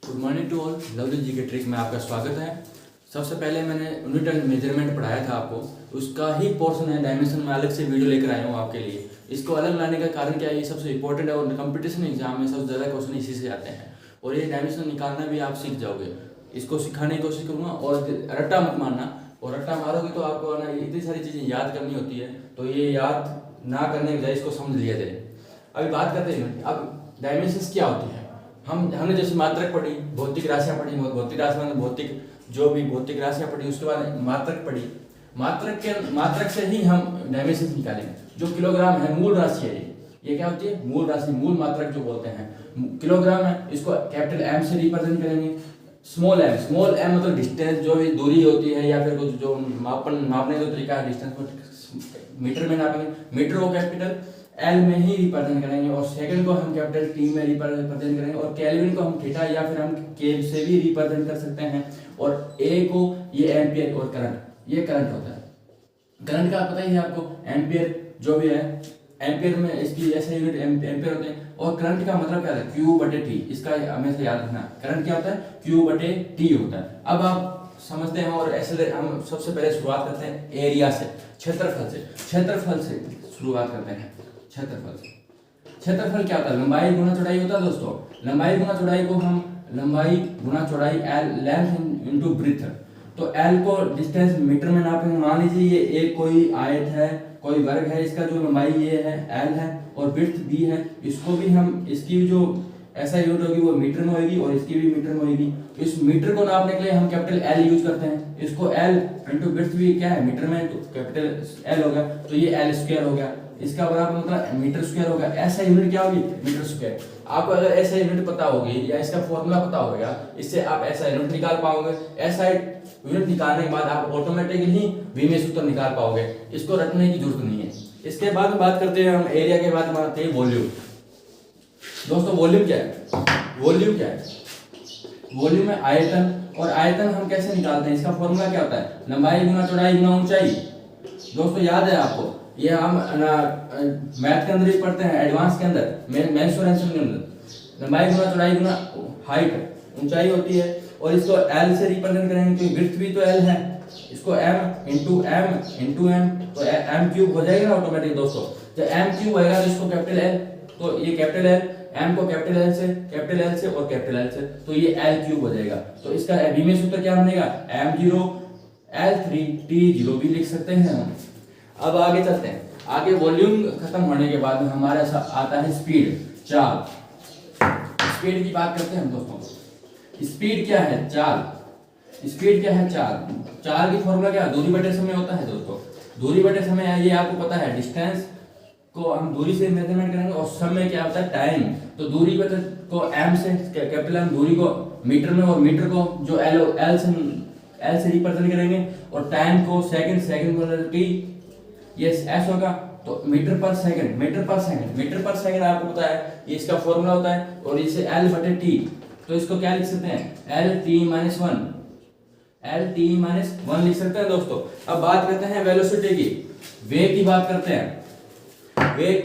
Good morning to all. Lovely ji के trick में आपका स्वागत है। सबसे पहले मैंने यूनिट एंड मेजरमेंट पढ़ाया था आपको, उसका ही पोर्शन है डायमेंशन में अलग से वीडियो लेकर आया हूँ आपके लिए। इसको अलग लाने का कारण क्या है, ये सबसे इंपॉर्टेंट है और कंपटीशन एग्जाम में सबसे ज़्यादा क्वेश्चन इसी से आते हैं और ये डायमेंशन निकालना भी आप सीख जाओगे। इसको सिखाने की कोशिश करूँगा और रट्टा मत मारना, और रट्टा मारोगे तो आपको ना इतनी सारी चीज़ें याद करनी होती है, तो ये याद ना करने के बजाय इसको समझ लिया जाए। अभी बात करते हैं अब डायमेंशंस क्या होती है। हमने जैसे मात्रक पढ़ी, भौतिक राशियाँ पढ़ी, भौतिक राशि मतलब भौतिक जो भी भौतिक राशियाँ पढ़ी, उसके बाद मात्रक पढ़ी। मात्रक से ही हम डायमेंशन निकालेंगे। जो किलोग्राम है मूल राशि है, ये क्या होती है, मूल राशि, मूल मात्रक जो बोलते हैं। किलोग्राम है, इसको कैपिटल एम से रिप्रेजेंट करेंगे। स्मॉल एम मतलब डिस्टेंस, जो भी दूरी होती है या फिर कुछ जो मापने का तरीका है, डिस्टेंस को मीटर में नापेंगे, मीटर को कैपिटल एल में ही रिप्रेजेंट करेंगे, और सेकंड को हम कैपिटल टी में रिप्रेजेंट करेंगे, और केल्विन को हम थीटा या फिर हम केव से भी रिप्रेजेंट कर सकते हैं, और ए को ये एम्पियर और करंट, ये करंट होता है। करंट का पता ही है आपको, एम्पियर जो भी है, एम्पियर में इसकी ऐसे यूनिट एम्पियर होते हैं। और करंट का मतलब क्या है, क्यू बटे टी, इसका हमेशा याद रखना। करंट क्या होता है, क्यू बटे टी होता है। अब आप समझते हैं, और ऐसे हम सबसे पहले शुरुआत करते हैं एरिया से, क्षेत्रफल से शुरुआत करते हैं। क्षेत्रफल क्या होता है, लंबाई गुना चौड़ाई होता है दोस्तों। लंबाई गुना चौड़ाई को हम लंबाई गुना चौड़ाई एल, लेंथ इनटू ब्रेथ, तो एल को डिस्टेंस मीटर में नापेंगे। मान लीजिए ये एक कोई आयत है, कोई वर्ग है, इसका जो लंबाई ये है एल है और ब्रेथ बी है, इसको भी हम, इसकी जो ऐसा यूनिट होगी वो मीटर में होगी और इसकी भी मीटर में होगी। इस मीटर को नापने के लिए हम कैपिटल एल यूज करते हैं। इसको एल इंटू ब्रेथ भी क्या है, मीटर में, तो कैपिटल एल होगा, तो ये एल स्क्वायर हो गया। इसका बराबर मतलब मीटर स्क्वायर होगा। ऐसा यूनिट क्या होगी, मीटर स्क्वायर। आपको अगर ऐसा यूनिट पता होगी या इसका फॉर्मूला पता होगा, इससे आप ऐसा यूनिट निकाल पाओगे। ऐसा यूनिट निकालने के बाद आप ऑटोमेटिकली वी में सूत्र निकाल पाओगे, इसको रटने की जरूरत नहीं है। इसके बाद बात करते हैं हम एरिया के बाद आते हैं वॉल्यूम। दोस्तों वॉल्यूम क्या है, वॉल्यूम है आयतन, और आयतन हम कैसे निकालते हैं, इसका फॉर्मूला क्या होता है, लंबाई गुना चौड़ाई गुना ऊंचाई। दोस्तों याद है आपको, ये हम मैथ के अंदर ही पढ़ते हैं, एडवांस के अंदर, मेंसुरेशन के अंदर। लंबाई गुना चौड़ाई गुना हाइट, ऊंचाई होती है, और इसको एल से रिप्रेजेंट करेंगे क्योंकि ब्रेथ भी तो एल है। इसको m इंटू एम, तो m क्यूब हो जाएगा ऑटोमेटिक दोस्तों। जब m क्यूब होएगा तो इसको कैपिटल एल, तो ये कैपिटल एल, m को कैपिटल एल से और कैपिटल एल से, तो ये l क्यूब हो जाएगा। तो इसका v में सूत्र क्या बनेगा, m0 l3 t0 भी लिख सकते हैं हम। अब आगे चलते हैं। आगे वॉल्यूम खत्म होने के बाद हमारे साथ आता है स्पीड, चाल। स्पीड की बात करते हैं हम दोस्तों। स्पीड क्या है, चाल की फॉर्मूला क्या है, दूरी बटे समय होता है दोस्तों। दूरी बटे समय है, ये आपको पता है। डिस्टेंस को हम दूरी से मेजरमेंट करेंगे, और समय क्या होता है, टाइम। तो दूरी बटे को एम से, कैपिटल एम, दूरी को मीटर में, और मीटर को जो एल से रिप्रेजेंट करेंगे, और टाइम को सेकंड टी, ये एस होगा, तो मीटर पर सेकंड आपको पता है, ये इसका फॉर्मूला होता है। और इसे एल बटे टी, तो इसको क्या लिख सकते हैं, एल टी माइनस वन लिख सकते हैं दोस्तों। अब बात करते हैं वेलोसिटी की, वेग की बात करते हैं। वेग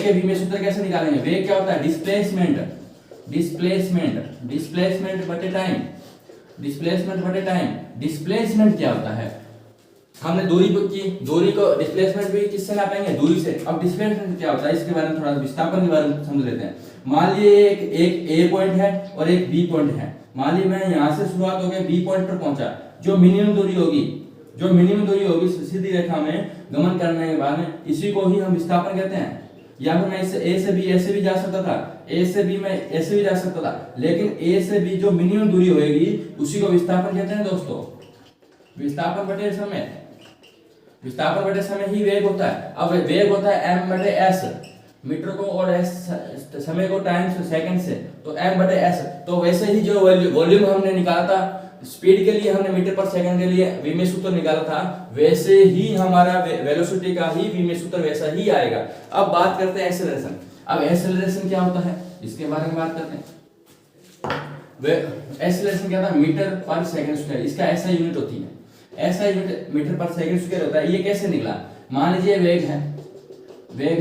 के v में सूत्र कैसे निकालेंगे, वेग क्या होता है, डिस्प्लेसमेंट बटे टाइम। डिस्प्लेसमेंट क्या होता है, हमने दूरी को डिस्प्लेसमेंट भी किससे नापेंगे, दूरी से। अब डिस्प्लेसमेंट क्या होता है, इसके बारे में थोड़ा विस्थापन के बारे में समझ लेते हैं। मान लीजिए एक ए पॉइंट है और एक बी पॉइंट है। मान लीजिए मैं यहाँ से शुरुआत हो गई, बी पॉइंट पर पहुंचा, जो मिनिमम दूरी होगी सीधी रेखा में गमन करने के बाद में, इसी को ही हम विस्थापन कहते हैं। या फिर मैं इससे ए से बी ऐसे भी जा सकता था, ए से बी मैं ऐसे भी जा सकता था, लेकिन ए से बी जो मिनिमम दूरी होगी उसी को विस्थापन कहते हैं दोस्तों। विस्थापन बटे समय ही वेग होता है। अब वेग होता है m बटे s, मीटर को, और s समय को टाइम से, सेकंड से, तो m बटे s। तो वैसे ही जो वॉल्यूम हमने निकाला था स्पीड के लिए, हमने मीटर पर सेकंड के लिए v में सूत्र निकाला था, वैसे ही हमारा वेलोसिटी का ही v में सूत्र वैसा ही आएगा। अब बात करते हैं एक्सेलरेशन। अब एक्सेलरेशन क्या होता है, इसके बारे में बात करते हैं। एक्सेलरेशन क्या होता है, मीटर पर सेकंड स्क्वायर, इसका ऐसा यूनिट होती है, ऐसा यूनिट मीटर पर सेकंड स्क्वायर होता है। ये कैसे निकला, मान लीजिए वेग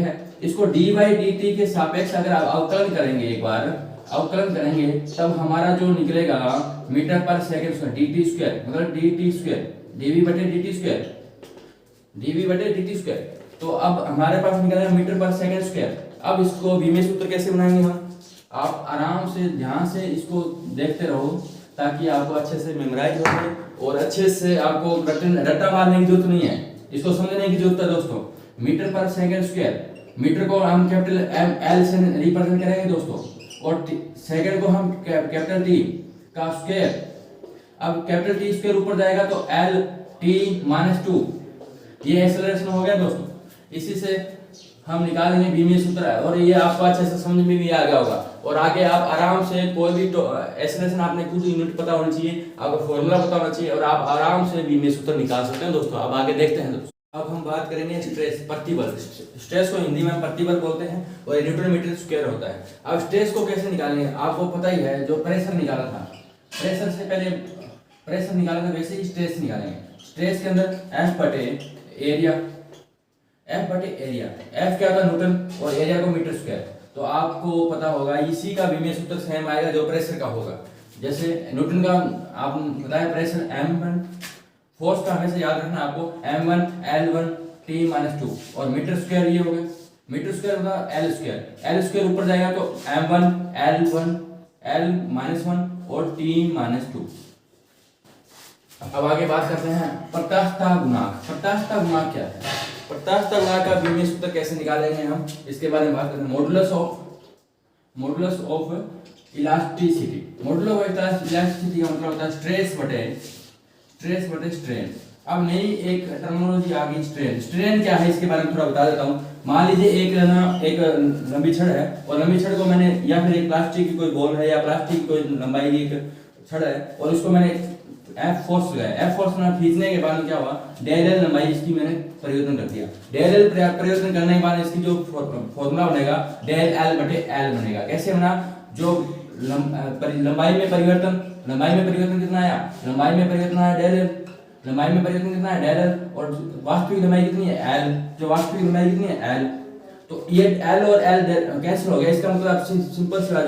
है, इसको dy dt के सापेक्ष अगर आप अवकलन करेंगे एक बार, अवकलन करेंगे तब हमारा जो निकलेगा मीटर पर सेकंड स्क्वायर dt स्क्वायर, मतलब dt स्क्वायर dv बटे dt स्क्वायर, dv बटे dt स्क्वायर। तो अब हमारे पास निकलेगा मीटर पर सेकंड स्क्वायर। अब इसको बीमीय सूत्र कैसे बनाएंगे हम, आप आराम से ध्यान से इसको देखते रहो ताकि आपको अच्छे से मेमोराइज हो जाए और अच्छे से आपको रट्टा मारने की जरूरत नहीं है, इसको समझने की जरूरत है दोस्तों। मीटर पर सेकंड स्क्वायर, मीटर को हम कैपिटल एम एल से रिप्रेजेंट करेंगे दोस्तों, और सेकंड को हम कैपिटल टी का स्क्वायर। अब कैपिटल टी स्क्वायर ऊपर जाएगा तो एल टी माइनस 2, ये एक्सेलरेशन हो गया दोस्तों। इसी से हम निकालेंगे बीमीय सूत्र, और ये आपको अच्छे से समझ में भी आ गया होगा। और आगे आप आराम से कोई भी एक्सेलरेशन आपने कुछ यूनिट पता होनी चाहिए, आपको फॉर्मूला पता होना चाहिए, और आप आराम से बीमीय सूत्र निकाल सकते हैं दोस्तों। अब आगे देखते हैं दोस्तों। अब हम बात करेंगे स्ट्रेस, प्रतिबल। स्ट्रेस को हिंदी में प्रतिबल बोलते हैं और न्यूटन मीटर स्क्वायर होता है। अब स्ट्रेस को कैसे निकालेंगे, आपको पता ही है, जो प्रेशर निकाला था, प्रेशर से पहले प्रेशर निकाला था, वैसे ही स्ट्रेस निकालेंगे। स्ट्रेस के अंदर F बटे एरिया, F बटे एरिया, F क्या होता है न्यूटन और एरिया को मीटर स्क्वायर। तो आपको पता होगा इसी का बीमीय सूत्र सेम आएगा जो प्रेशर का होगा। जैसे न्यूटन का आप बताया प्रेशर M1, फोर्स का हमेशा याद रखना आपको M1 L1 T माइनस 2, और मीटर स्क्वायर ये हो गया, मीटर स्क्वायर होगा L स्क्वायर, L स्क्वायर ऊपर जाएगा तो M1 L1 L माइनस 1 और T माइनस 2। अब आगे बात करते हैं प्रत्यास्थता गुणांक। प्रत्यास्थता गुणांक क्या है, प्रत्यास्थता गुणांक का बीमीय सूत्र कैसे निकालेंगे हम, इसके बारे में बात करते हैं। Modulus of elasticity, modulus of elasticity का मतलब होता है स्ट्रेस बटे स्ट्रेन। अब नई एक टर्मिनोलॉजी आ गई, स्ट्रेन। स्ट्रेन क्या है इसके बारे में थोड़ा बता देता हूँ। मान लीजिए एक लंबी छड़ है, और लंबी छड़ को मैंने, या फिर एक प्लास्टिक की कोई बॉल है, या प्लास्टिक की कोई लंबाई की एक छड़ है, और इसको मैंने F फोर्स लगाया। F फोर्स में खींचने के बाद क्या हुआ, डेल एल लंबाई इसकी मैंने परिवर्तन कर दिया। डेल एल परिवर्तन करने के बाद इसकी जो फॉर्मूला बनेगा डेल एल बटे एल बनेगा। कैसे बना, जो लंबाई में परिवर्तन कितना आया, लंबाई में परिवर्तन आया डेल एल, लंबाई में परिवर्तन कितना है डेल एल, और वास्तविक लंबाई कितनी है एल, जो वास्तविक लंबाई कितनी है एल। तो ये एल और एल कैंसिल हो गया। इसका मतलब सिंपल सा,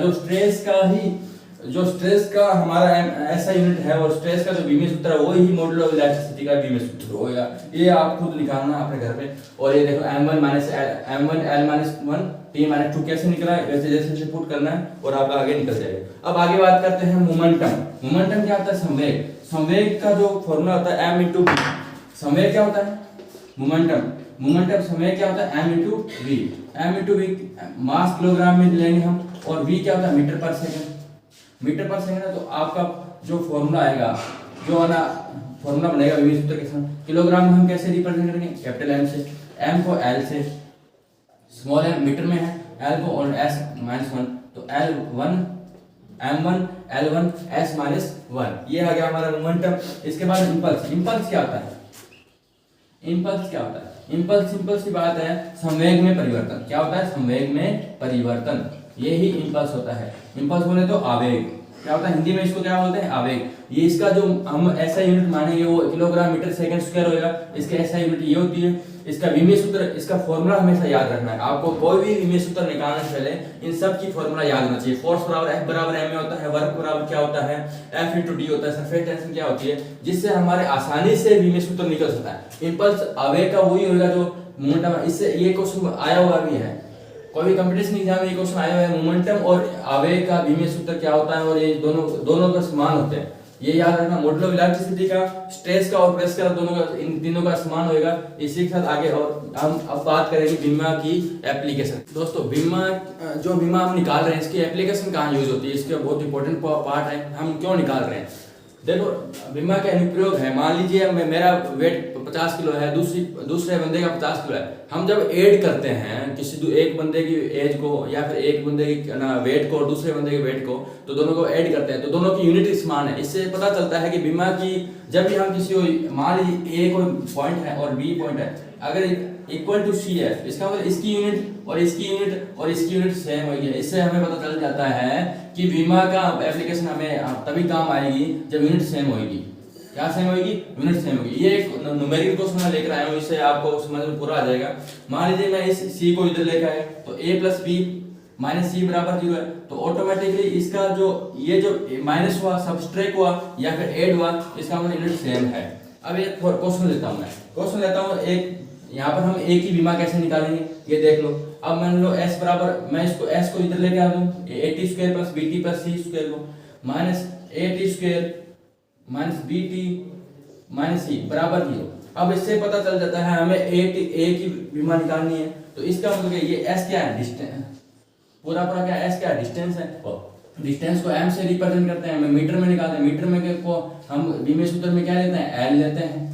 जो स्ट्रेस का हमारा ऐसा यूनिट है, और स्ट्रेस का जो बीमीय सूत्र है वही मॉडुलस ऑफ इलास्टिसिटी का बीमीय सूत्र होगा। ये आप खुद निकालना अपने घर पे। और ये देखो M1 L minus 1 T minus 2 कैसे निकला है, वैसे जैसे पुट करना है और आप आगे निकल जाएगा। अब आगे बात करते हैं मोमेंटम। मोमेंटम क्या होता है, संवेग। संवेग का जो फॉर्मूला होता है M इंटू V। संवेग क्या होता है, मोमेंटम संवेग क्या होता है, M इंटू V मास किलोग्राम में लेंगे हम, और V क्या होता है मीटर पर सेकंड है। तो आपका जो फॉर्मूला आएगा, जो है ना फॉर्मूला बनेगा बीमीय सूत्र के साथ, किलोग्राम में हम कैसे रिप्रेजेंट करेंगे, कैपिटल M से, M को L से, स्मॉल m मीटर में है, L को और S माइनस 1, तो L1 M1 L1 S minus 1, ये आ गया हमारा मोमेंटम। इसके बाद इंपल्स क्या होता है, इंपल्स सिंपल सी बात है, संवेग में परिवर्तन। क्या होता है, संवेग में परिवर्तन, यही इंपल्स होता है। इंपल्स बोले तो आवेग, क्या होता है हिंदी में इसको क्या बोलते हैं, आवेग। ये इसका जो हम ऐसा यूनिट मानेंगे वो किलोग्राम मीटर सेकंड स्क्वायर होगा। इसका ऐसा यूनिट ये होती है। इसका बीमीय सूत्र, इसका फॉर्मूला हमेशा याद रखना है आपको। कोई भी बीमीय सूत्र निकालने से पहले इन सब की फॉर्मूला याद होना चाहिए। फोर्स बराबर F बराबर m होता है, वर्क बराबर क्या होता है F इंटू डी होता है, सरफेस टेंशन क्या होती है, जिससे हमारे आसानी से बीमीय सूत्र निकल सकता है। इंपल्स आवेग का वही होगा जो मोमेंटम। इससे ये क्वेश्चन आया हुआ भी है, कोई भी कंपटीशन एग्जाम में ये क्वेश्चन आया हुआ है, मोमेंटम और आवेग का बीमीय सूत्र क्या होता है, और ये दोनों का समान होते हैं। ये याद रखना, मॉडुलस ऑफ इलास्टिसिटी का, स्ट्रेस का और प्रेशर का, दोनों का, इन तीनों का समान होएगा। इसी के साथ आगे और हम अब बात करेंगे बीमा की एप्लीकेशन। दोस्तों बीमा हम निकाल रहे हैं, इसकी एप्लीकेशन कहाँ यूज होती है, इसका बहुत इंपॉर्टेंट पार्ट है, हम क्यों निकाल रहे हैं। देखो बीमा का अनुप्रयोग है, मान लीजिए मेरा वेट 50 किलो है, दूसरे बंदे का 50 किलो है। हम जब ऐड करते हैं किसी एक बंदे की एज को, या फिर एक बंदे की वेट को और दूसरे बंदे के वेट को, तो दोनों को ऐड करते हैं तो दोनों की यूनिट समान है। इससे पता चलता है कि बीमा की, जब भी हम किसी को, मान लीजिए ए कोई पॉइंट है और बी पॉइंट है, अगर इक्वल टू सी है, इसका मतलब इसकी यूनिट और इसकी यूनिट सेम होगी। इससे हमें पता चल जाता है कि बीमा का एप्लीकेशन हमें तभी काम आएगी जब यूनिट सेम होगी। क्या सेम होगी, यूनिट सेम होगी। ये एक न्यूमेरिकल क्वेश्चन मैं लेकर आया हूँ, इससे आपको समझ में पूरा आ जाएगा। मान लीजिए मैं इस सी को इधर लेकर आया, तो a plus B minus C बराबर 0 है, तो ऑटोमेटिकली इसका जो ये जो माइनस हुआ, सब्सट्रैक्ट हुआ या फिर ऐड हुआ, इसका मतलब यूनिट सेम है। अब एक क्वेश्चन लेता हूँ मैं, क्वेश्चन लेता हूँ एक, यहाँ पर हम ए की बीमा कैसे निकालेंगे ये देख लो। अब मान लो एस बराबर, मैं इसको एस को इधर लेके आ दूँ, A T square plus B T plus C square को minus A T square minus B T minus C बराबर 0। अब इससे पता चल जाता है हमें ए की बीमा निकालनी है, तो इसका मतलब ये एस क्या है, डिस्टेंस, पूरा क्या एस क्या है, डिस्टेंस है। डिस्टेंस को एम से रिप्रेजेंट करते हैं, हमें मीटर में निकालते हैं, मीटर में को हम बीमे सूत्र में क्या लेते हैं, एल लेते हैं।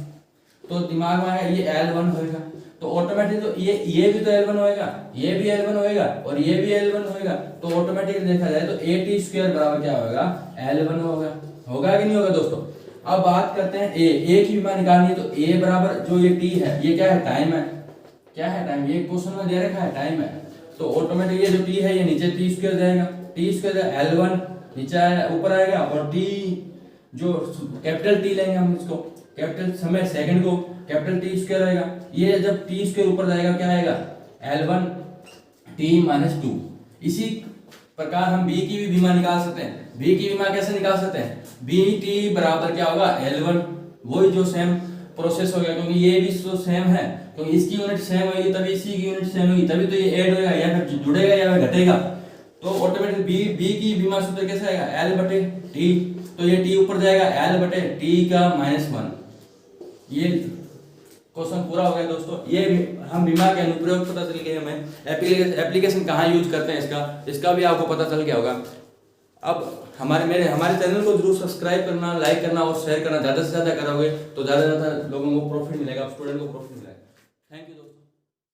तो दिमाग में आया ये L1 होएगा, तो ऑटोमेटिक तो ये भी तो L1 होएगा, ये भी L1 होएगा और ये भी L1 होएगा, तो ऑटोमेटिक देखा जाए तो ए टी स्क्वायर बराबर क्या होगा, L1 होगा। होगा कि नहीं होगा दोस्तों। अब बात करते हैं ए की बीमा निकालनी है, तो ए बराबर जो ये टी है ये क्या है, टाइम है। क्या है, टाइम। ये क्वेश्चन में दे रखा है टाइम है, तो ऑटोमेटिक ये जो टी है ये नीचे टी स्क्वायर जाएगा, टी स्क्वायर L1 नीचे ऊपर आएगा, और टी जो कैपिटल टी लेंगे हम इसको, कैपिटल समय सेकंड को कैपिटल टी स्क्वायर आएगा। ये जब टी स्क्वायर ऊपर जाएगा क्या आएगा, L1 टी माइनस 2। इसी प्रकार हम बी की भी बीमा निकाल सकते हैं। बी की बीमा कैसे निकाल सकते हैं, बी टी बराबर क्या होगा, L1, वही जो सेम प्रोसेस हो गया, क्योंकि ये भी तो सेम है, क्योंकि इसकी यूनिट सेम होगी तभी इसी की यूनिट सेम होगी, तभी तो ये ऐड होगा या फिर जुड़ेगा या फिर घटेगा। तो ऑटोमेटिक बी की बीमा सूत्र कैसे आएगा, L बटे टी, तो ये टी ऊपर जाएगा, L बटे टी का -1। ये क्वेश्चन पूरा हो गया दोस्तों। ये हम बीमा के अनुप्रयोग पता चल गए, हमें एप्लीकेशन कहाँ यूज करते हैं इसका भी आपको पता चल गया होगा। अब हमारे चैनल को जरूर सब्सक्राइब करना, लाइक करना और शेयर करना, ज़्यादा से ज़्यादा करोगे तो ज़्यादा लोगों को प्रॉफिट मिलेगा, स्टूडेंट को प्रॉफिट मिलेगा। Thank you.